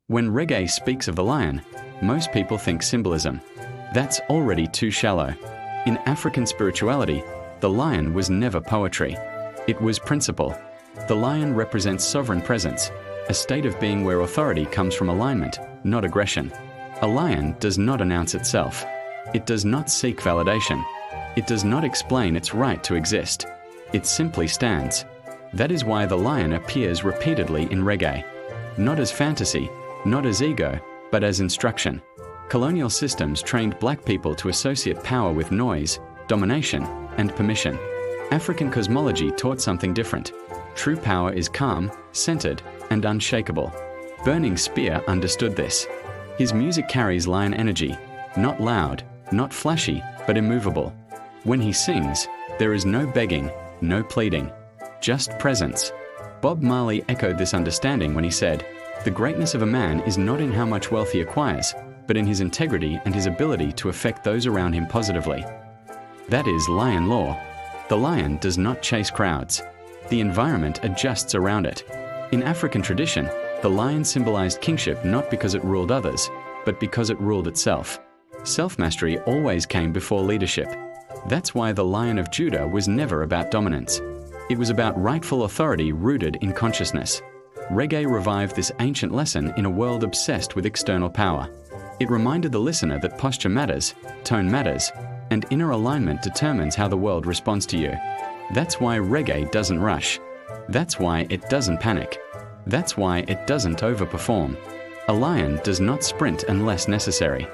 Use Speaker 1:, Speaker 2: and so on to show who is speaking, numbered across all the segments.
Speaker 1: When reggae speaks of the lion, most people think symbolism. That's already too shallow. In African spirituality, the lion was never poetry. It was principle. The lion represents sovereign presence, a state of being where authority comes from alignment, not aggression. A lion does not announce itself. It does not seek validation. It does not explain its right to exist. It simply stands. That is why the lion appears repeatedly in reggae. Not as fantasy, not as ego, but as instruction. Colonial systems trained black people to associate power with noise, domination, and permission. African cosmology taught something different. True power is calm, centered, and unshakable. Burning Spear understood this. His music carries lion energy, not loud, not flashy, but immovable. When he sings, there is no begging, no pleading, just presence. Bob Marley echoed this understanding when he said, "The greatness of a man is not in how much wealth he acquires, but in his integrity and his ability to affect those around him positively." That is lion law. The lion does not chase crowds. The environment adjusts around it. In African tradition, the lion symbolized kingship not because it ruled others, but because it ruled itself. Self-mastery always came before leadership. That's why the Lion of Judah was never about dominance. It was about rightful authority rooted in consciousness. Reggae revived this ancient lesson in a world obsessed with external power. It reminded the listener that posture matters, tone matters, and inner alignment determines how the world responds to you. That's why reggae doesn't rush. That's why it doesn't panic. That's why it doesn't overperform. A lion does not sprint unless necessary.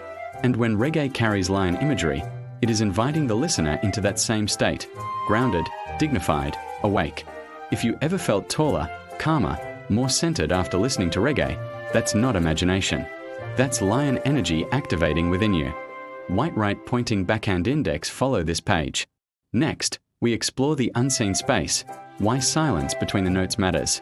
Speaker 1: And when reggae carries lion imagery, it is inviting the listener into that same state, grounded, dignified, awake. If you ever felt taller, calmer, more centered after listening to reggae, that's not imagination. That's lion energy activating within you. White right pointing backhand index follow this page. Next, we explore the unseen space, why silence between the notes matters.